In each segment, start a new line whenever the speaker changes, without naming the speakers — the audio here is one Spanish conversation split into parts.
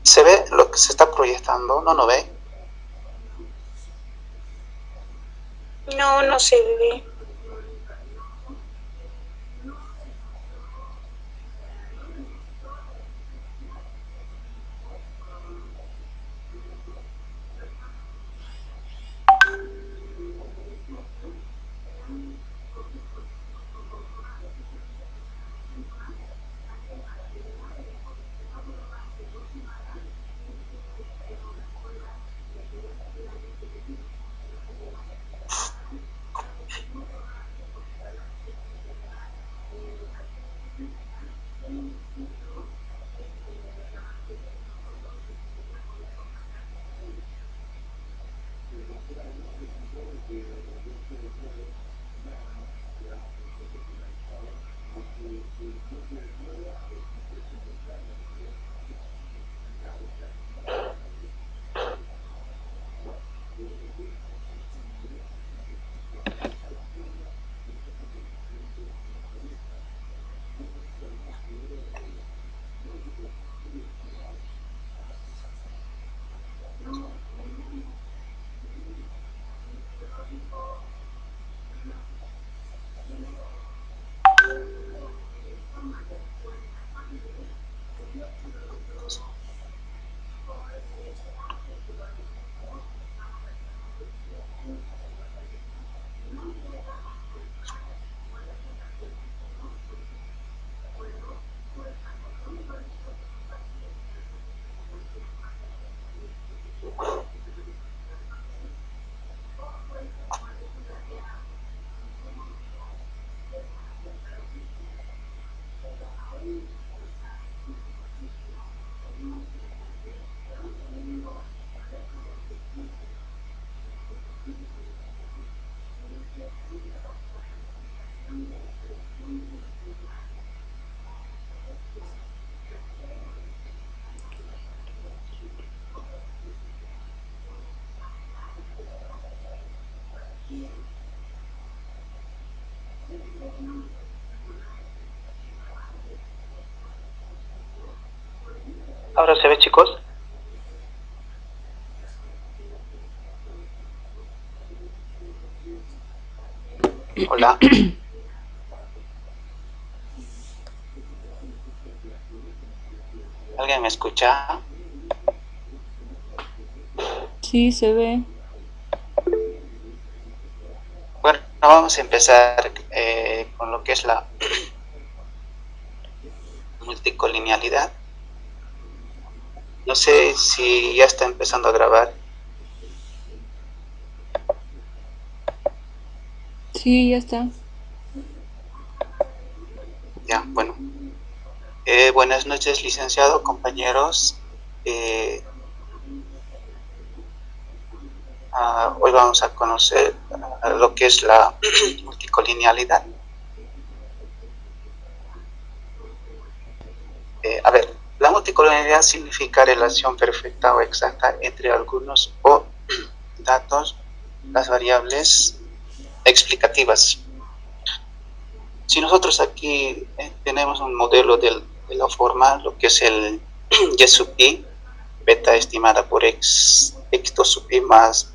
¿Se ve lo que se está proyectando? ¿No lo ve?
No, no se ve.
¿Ahora se ve, chicos? Hola. ¿Alguien me escucha?
Sí, se ve.
Bueno, vamos a empezar con lo que es la multicolinealidad. No sé si ya está empezando a grabar.
Sí, ya está.
Ya, bueno. Buenas noches, licenciado, compañeros. Hoy vamos a conocer lo que es la multicolinealidad. A ver, la multicolinealidad significa relación perfecta o exacta entre algunos o datos, las variables explicativas. Si nosotros aquí tenemos un modelo de la forma, lo que es el y sub i, beta estimada por x2 sub i más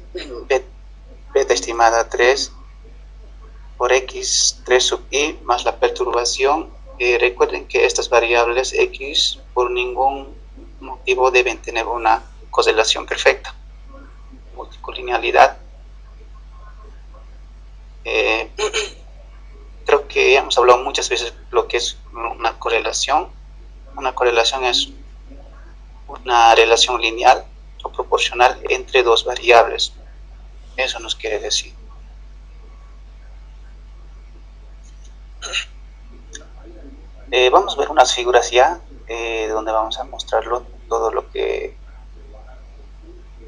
beta estimada 3 por x3 sub i más la perturbación. Recuerden que estas variables x por ningún motivo deben tener una correlación perfecta. Multicolinealidad. Creo que hemos hablado muchas veces de lo que es una correlación. Una correlación es una relación lineal o proporcional entre dos variables. Eso nos quiere decir. Vamos a ver unas figuras ya, donde vamos a mostrarlo todo lo que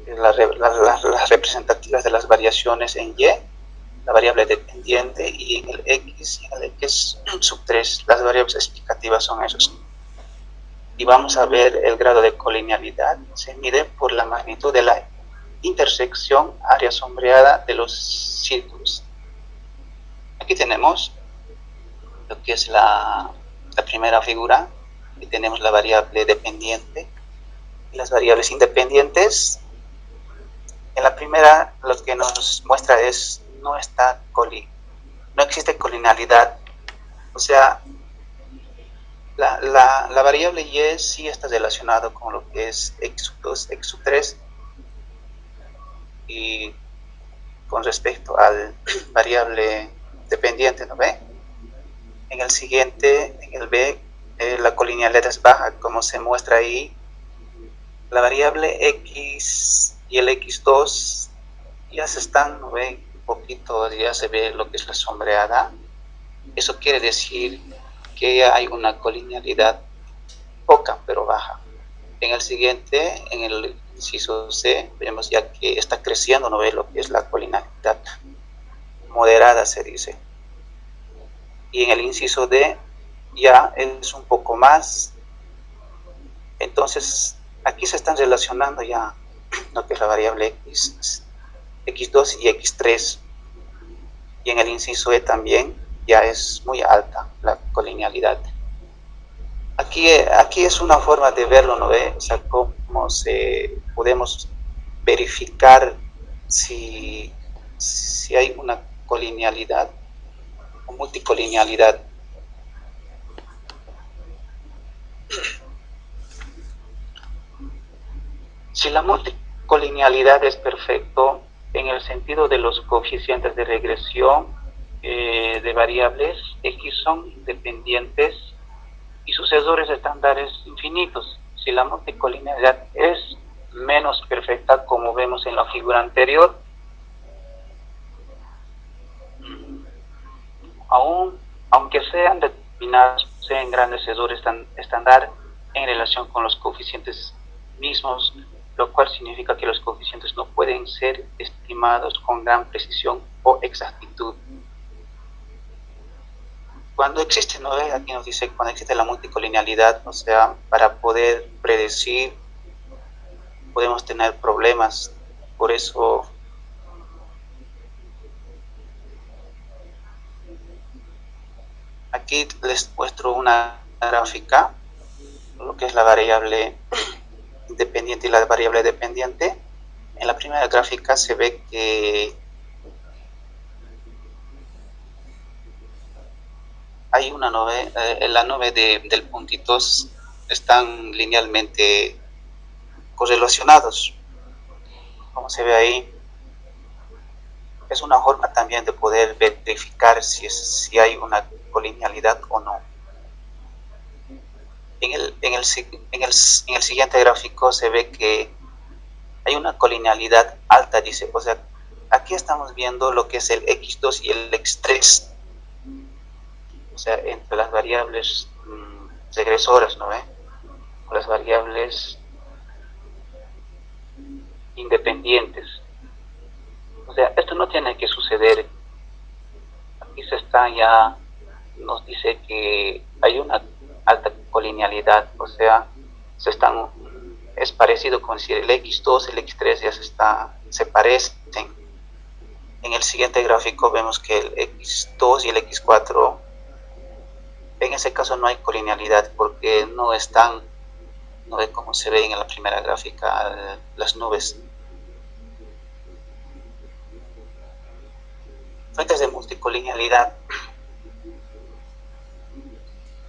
las representativas de las variaciones en y, la variable dependiente, y en el x y en el x sub 3 las variables explicativas son esos. y vamos a ver el grado de colinealidad. Se mide por la magnitud de la intersección área sombreada de los círculos. Aquí tenemos lo que es la primera figura, y tenemos la variable dependiente y las variables independientes. En la primera lo que nos muestra es no existe colinealidad, o sea, la variable y sí está relacionado con lo que es x2, x3, y con respecto al variable dependiente, ¿no ve? En el siguiente, en el B, la colinealidad es baja, como se muestra ahí. La variable x y el x2 ya se están, ¿no ve? Un poquito, ya se ve lo que es la sombreada. Eso quiere decir que hay una colinealidad poca, pero baja. En el siguiente, en el inciso C, vemos ya que está creciendo, ¿no ve? Lo que es la colinealidad moderada, se dice. Y en el inciso D ya es un poco más. Entonces, aquí se están relacionando ya lo que es la variable x, x2 y x3. Y en el inciso E también ya es muy alta la colinealidad. Aquí es una forma de verlo, ¿no ve? O sea, cómo podemos verificar si hay una colinealidad o multicolinealidad. Si la multicolinealidad es perfecto en el sentido de los coeficientes de regresión de variables, x son independientes y sucesores estándares infinitos. Si la multicolinealidad es menos perfecta, como vemos en la figura anterior, aunque sean determinados, sean grandes sucesores estándar en relación con los coeficientes mismos, lo cual significa que los coeficientes no pueden ser estimados con gran precisión o exactitud. Cuando existe, ¿no? Aquí nos dice cuando existe la multicolinealidad, o sea, para poder predecir podemos tener problemas. Por eso aquí les muestro una gráfica, lo que es la variable independiente y la variable dependiente. En la primera gráfica se ve que hay una nube, la nube del puntitos están linealmente correlacionados, como se ve ahí. Es una forma también de poder verificar si hay una colinealidad o no. En el siguiente gráfico se ve que hay una colinealidad alta, dice, o sea, aquí estamos viendo lo que es el x2 y el x3, o sea, entre las variables regresoras, ¿no ve? O las variables independientes. O sea, esto no tiene que suceder. Aquí se está ya, nos dice que hay una alta colinealidad, o sea, es parecido con si el x2 y el x3 ya se parecen. En el siguiente gráfico vemos que el x2 y el x4, en ese caso no hay colinealidad porque no están, no ve como se ve en la primera gráfica las nubes. Fuentes de multicolinealidad.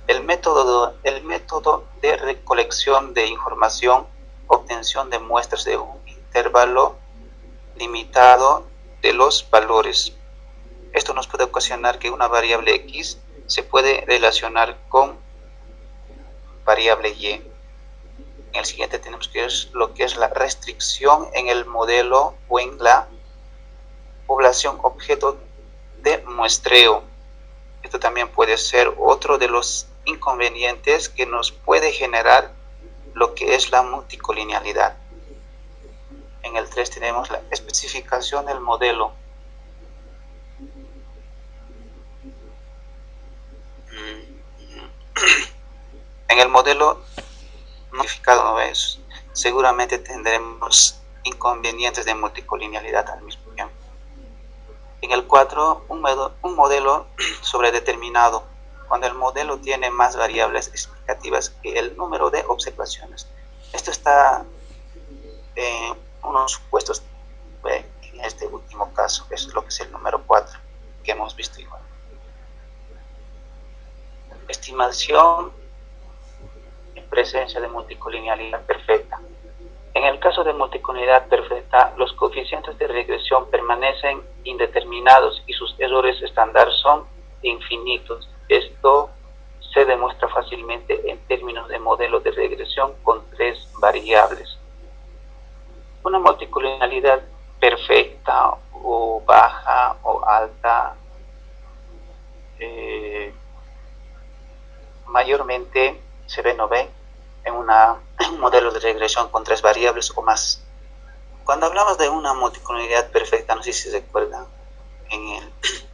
El método de recolección de información, obtención de muestras de un intervalo limitado de los valores. Esto nos puede ocasionar que una variable x se puede relacionar con variable y. En el siguiente tenemos que es lo que es la restricción en el modelo o en la población objeto de muestreo. Esto también puede ser otro de los inconvenientes que nos puede generar lo que es la multicolinealidad. En el 3 tenemos la especificación del modelo. En el modelo modificado, ¿no ves? Seguramente tendremos inconvenientes de multicolinealidad al mismo tiempo. En el 4, un modelo sobredeterminado, cuando el modelo tiene más variables explicativas que el número de observaciones. Esto está en unos supuestos en este último caso, que es lo que es el número 4, que hemos visto igual. Estimación en presencia de multicolinealidad perfecta. En el caso de multicolinealidad perfecta, los coeficientes de regresión permanecen indeterminados y sus errores estándar son infinitos. Esto se demuestra fácilmente en términos de modelo de regresión con 3 variables. Una multicolinealidad perfecta o baja o alta mayormente se ve, ¿no ve?, en un modelo de regresión con 3 variables o más. Cuando hablamos de una multicolinealidad perfecta, no sé si se recuerdan en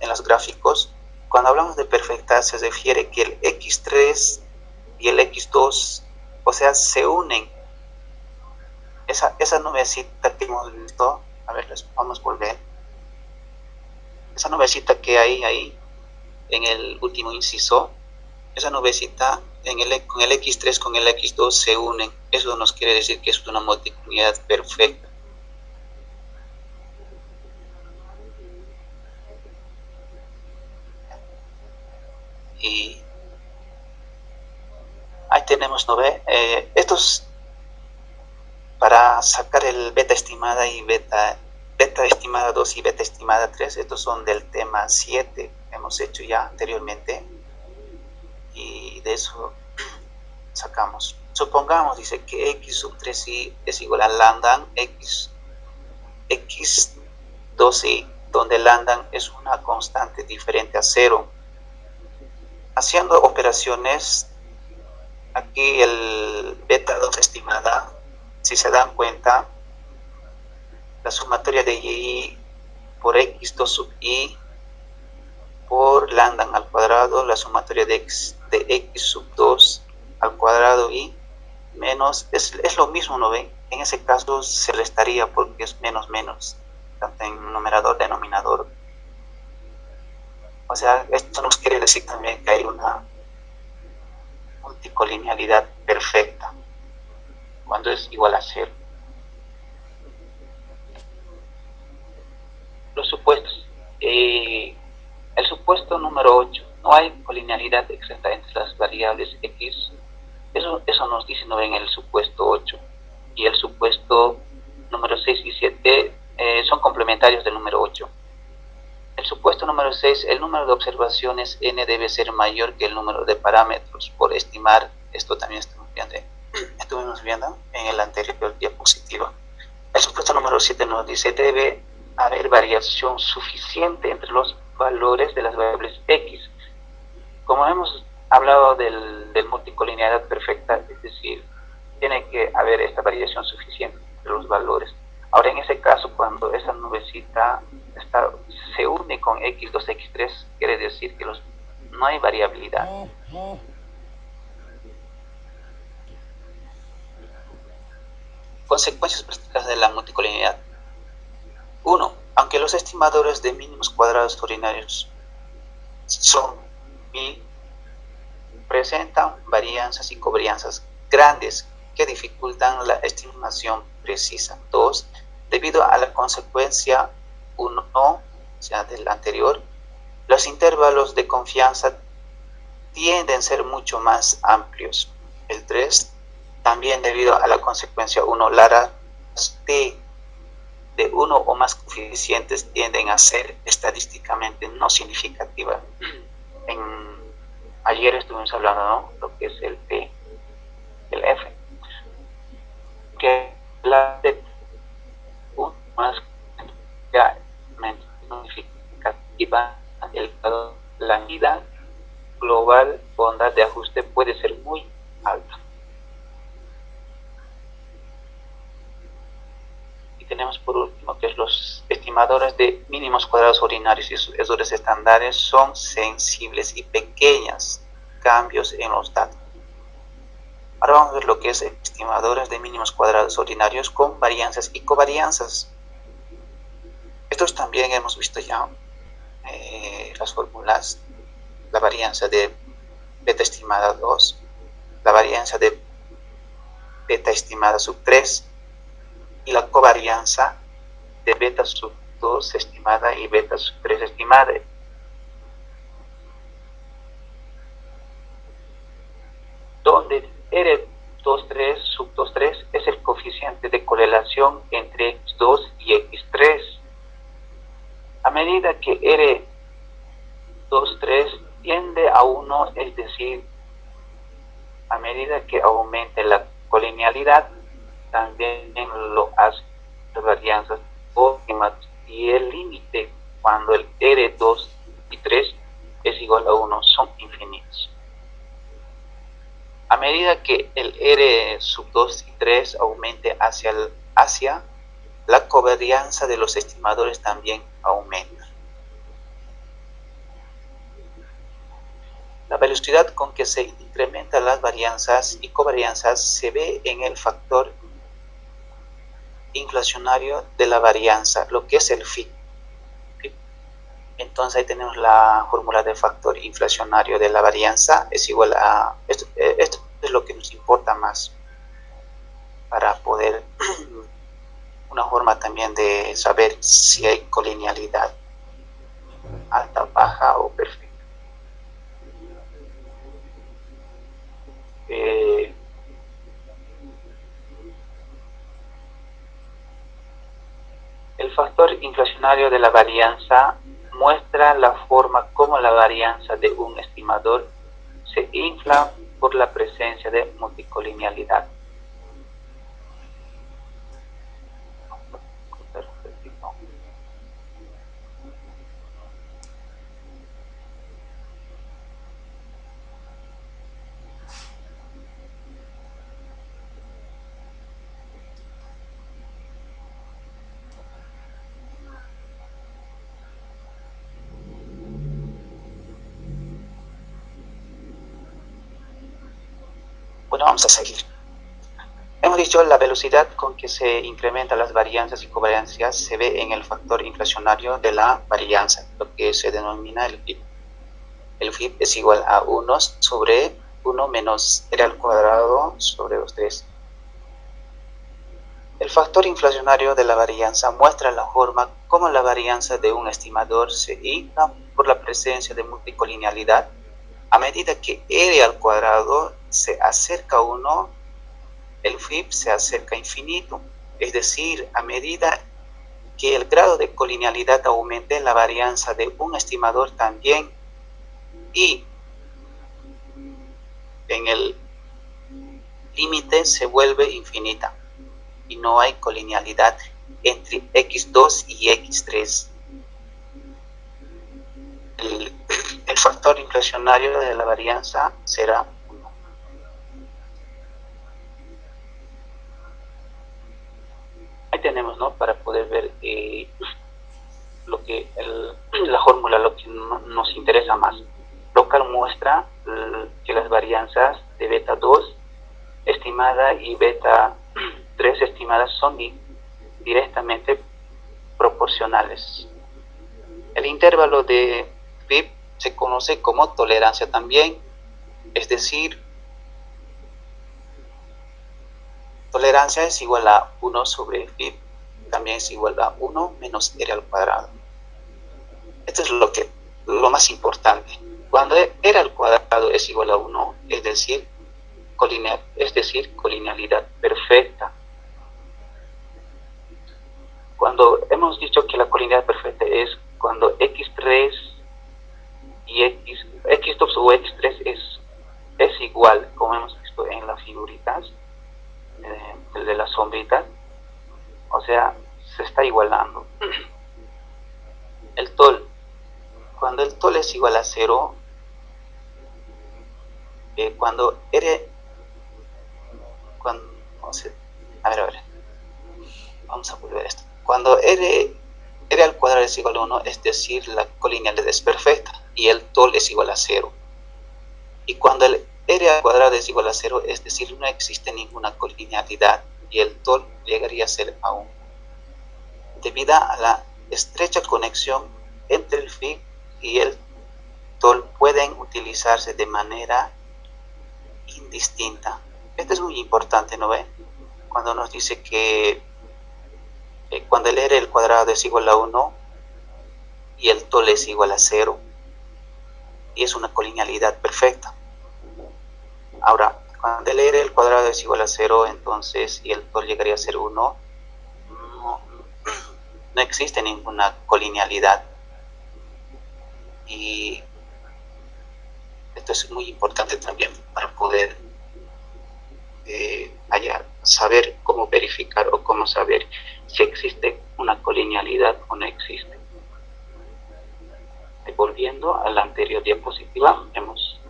los gráficos, cuando hablamos de perfecta se refiere que el x3 y el x2, o sea, se unen. Esa nubecita que hemos visto, a ver, les vamos a volver. Esa nubecita que hay ahí en el último inciso, esa nubecita con el x3 con el x2 se unen. Eso nos quiere decir que es una multicolinealidad perfecta. Y ahí tenemos, ¿no ve? Estos, para sacar el beta estimada y beta estimada 2 y beta estimada 3, estos son del tema 7, hemos hecho ya anteriormente, y de eso sacamos. Supongamos, dice, que x sub 3i es igual a lambda x2i, donde lambda es una constante diferente a 0. Haciendo operaciones, aquí el beta 2 estimada, si se dan cuenta, la sumatoria de y por x2 sub i por lambda al cuadrado, la sumatoria de x sub 2 al cuadrado y menos, es lo mismo, ¿no ven? En ese caso se restaría porque es menos, tanto en numerador, denominador. O sea, esto nos quiere decir también que hay una multicolinealidad perfecta cuando es igual a 0. Los supuestos. El supuesto número 8. No hay colinealidad exacta entre las variables x. Eso nos dice, ¿no?, en el supuesto 8. Y el supuesto número 6 y 7 son complementarios del número 8. El supuesto número 6, el número de observaciones n debe ser mayor que el número de parámetros por estimar. Esto también estuvimos viendo en el anterior diapositiva. El supuesto número 7 nos dice, debe haber variación suficiente entre los valores de las variables x. Como hemos hablado del multicolinealidad perfecta, es decir, tiene que haber esta variación suficiente entre los valores. Ahora, en ese caso, cuando esa nubecita se une con x2, x3, quiere decir que no hay variabilidad. Consecuencias prácticas de la multicolinealidad. 1. Aunque los estimadores de mínimos cuadrados ordinarios son 1000, presentan varianzas y covarianzas grandes que dificultan la estimación precisa. 2. Debido a la consecuencia 1, o sea, del anterior, los intervalos de confianza tienden a ser mucho más amplios. El 3. También debido a la consecuencia 1, las t de uno o más coeficientes tienden a ser estadísticamente no significativas. Ayer estuvimos hablando, ¿no?, lo que es el T, el F, que la de uno más significativa, la medida global bondad de ajuste puede ser muy alta. Y tenemos por último que los estimadores de mínimos cuadrados ordinarios y sus errores estándares son sensibles y pequeños cambios en los datos. Ahora vamos a ver lo que es estimadores de mínimos cuadrados ordinarios con varianzas y covarianzas. Estos también hemos visto ya las fórmulas, la varianza de beta estimada 2, la varianza de beta estimada sub 3 y la covarianza de beta sub 2 estimada y beta sub 3 estimada. Donde R23 sub 23 es el coeficiente de correlación entre X2 y X3. A medida que R23 tiende a 1, es decir, a medida que aumente la colinealidad, también lo hace las varianzas óptimas, y el límite cuando el R2 y 3 es igual a 1 son infinitos. A medida que el R sub 2 y 3 aumente hacia la covarianza de los estimadores también aumenta. La velocidad con que se incrementan las varianzas y covarianzas se ve en el factor inflacionario de la varianza, lo que es el phi. Entonces ahí tenemos la fórmula del factor inflacionario de la varianza, es igual a, esto es lo que nos importa más para poder, una forma también de saber si hay colinealidad, alta, baja o perfecta. El factor inflacionario de la varianza muestra la forma como la varianza de un estimador se infla por la presencia de multicolinealidad. Bueno, vamos a seguir. Hemos dicho la velocidad con que se incrementan las varianzas y covarianzas se ve en el factor inflacionario de la varianza, lo que se denomina el PIB. El PIB es igual a 1 sobre 1 menos R al cuadrado sobre 2,3. El factor inflacionario de la varianza muestra la forma como la varianza de un estimador se infla por la presencia de multicolinealidad. A medida que R al cuadrado se acerca a 1, el PIB se acerca a infinito. Es decir, a medida que el grado de colinealidad aumente, la varianza de un estimador también, y en el límite se vuelve infinita y no hay colinealidad entre X2 y X3. El factor inflacionario de la varianza será 1. Ahí tenemos, ¿no? Para poder ver lo que la fórmula, lo que nos interesa más. Local muestra que las varianzas de beta 2 estimada y beta 3 estimadas son directamente proporcionales. El intervalo de PIB se conoce como tolerancia también, es decir, tolerancia es igual a 1 sobre PIB, también es igual a 1 menos R al cuadrado. Esto es lo más importante. Cuando R al cuadrado es igual a 1, es decir, colinealidad perfecta. Cuando hemos dicho que la colinealidad perfecta es cuando X3 y X2 o X3 es igual, como hemos visto en las figuritas, el de las sombritas, o sea, se está igualando. El TOL, cuando el TOL es igual a 0, cuando R, vamos a volver a esto. Cuando R al cuadrado es igual a 1, es decir, la colinealidad es perfecta y el TOL es igual a 0. Y cuando el R al cuadrado es igual a 0, es decir, no existe ninguna colinealidad y el TOL llegaría a ser a 1. Debido a la estrecha conexión entre el FIG y el TOL pueden utilizarse de manera indistinta. Esto es muy importante, ¿no ven? Cuando nos dice que cuando el R al cuadrado es igual a 1 y el TOL es igual a 0 y es una colinealidad perfecta. Ahora, cuando el R al cuadrado es igual a 0, entonces, y el TOL llegaría a ser 1, no existe ninguna colinealidad. Y esto es muy importante también para poder saber cómo verificar o cómo saber si existe una colinealidad o no existe. Volviendo a la anterior diapositiva, vemos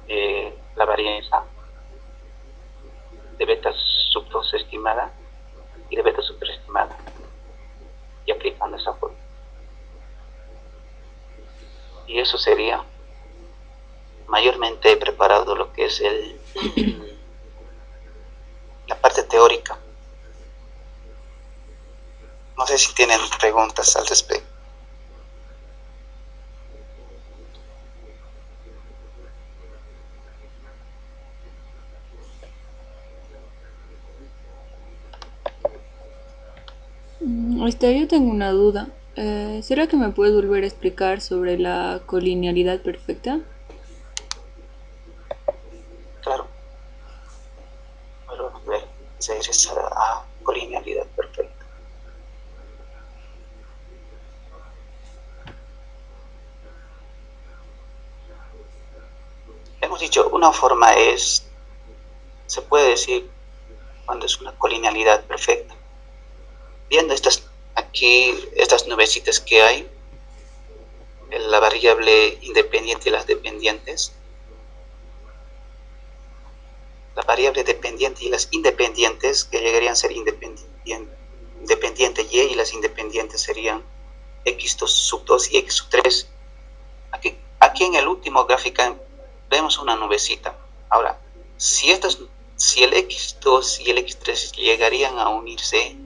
la varianza de beta sub 2 estimada y de beta superestimada, y aplicando esa fórmula. Y eso sería, mayormente he preparado lo que es la parte teórica. No sé si tienen preguntas al respecto.
Yo tengo una duda. ¿Será que me puedes volver a explicar sobre la colinealidad perfecta?
Claro. Pero se regresa a colinealidad perfecta. Hemos dicho, una forma se puede decir cuando es una colinealidad perfecta. Viendo estas nubecitas que hay, la variable independiente y las dependientes, la variable dependiente y las independientes, que llegarían a ser independiente y las independientes serían x2 sub 2 y x sub 3. Aquí en el último gráfico vemos una nubecita. Ahora, si el x2 y el x3 llegarían a unirse,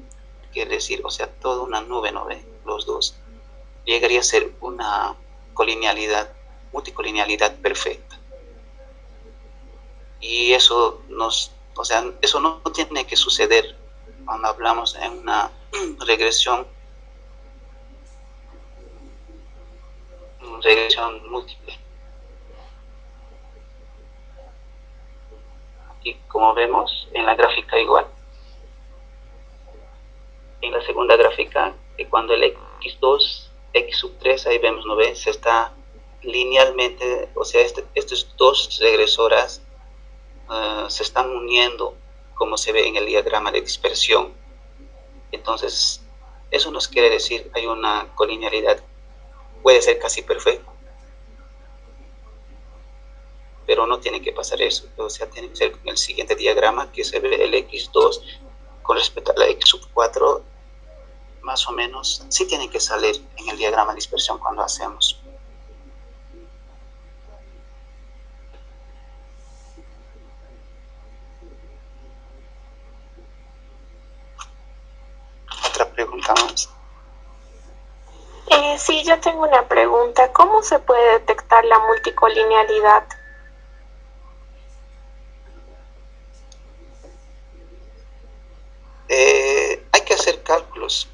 quiere decir, o sea, toda una nube, ¿no ve? Los dos, llegaría a ser una multicolinealidad perfecta. Y eso eso no tiene que suceder cuando hablamos en una regresión múltiple. Y como vemos en la gráfica igual, en la segunda gráfica, que cuando el x2, x sub 3, ahí vemos, ¿no ve? Se está linealmente, o sea, estas dos regresoras se están uniendo, como se ve en el diagrama de dispersión. Entonces, eso nos quiere decir hay una colinealidad, puede ser casi perfecta, pero no tiene que pasar eso. O sea, tiene que ser el siguiente diagrama, que se ve el x2 con respecto a la x sub 4, más o menos, sí tiene que salir en el diagrama de dispersión cuando hacemos. Otra pregunta más.
Sí, yo tengo una pregunta. ¿Cómo se puede detectar la multicolinealidad?
Hay que hacer cálculos,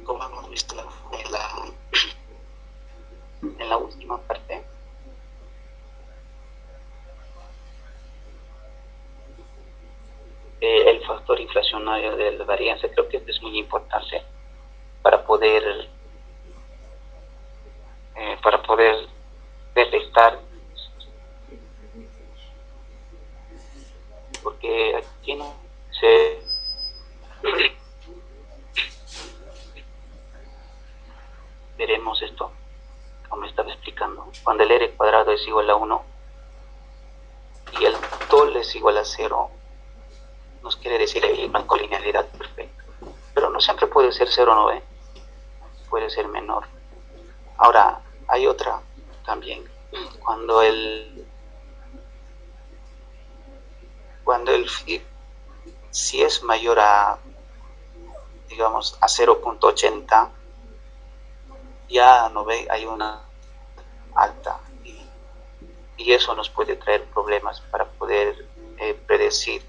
como hemos visto en la última parte. El factor inflacionario de la varianza, creo que es muy importante para poder detectar, porque aquí no se veremos esto, como estaba explicando, cuando el r cuadrado es igual a 1 y el TOL es igual a 0, nos quiere decir que hay una colinealidad perfecta, pero no siempre puede ser 0, ¿no ve? Puede ser menor. Ahora, hay otra también, cuando el cuando el phi, si es mayor a, digamos, a 0.80, ya no ve, hay una alta y eso nos puede traer problemas para poder predecir.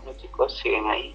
Los chicos siguen ahí.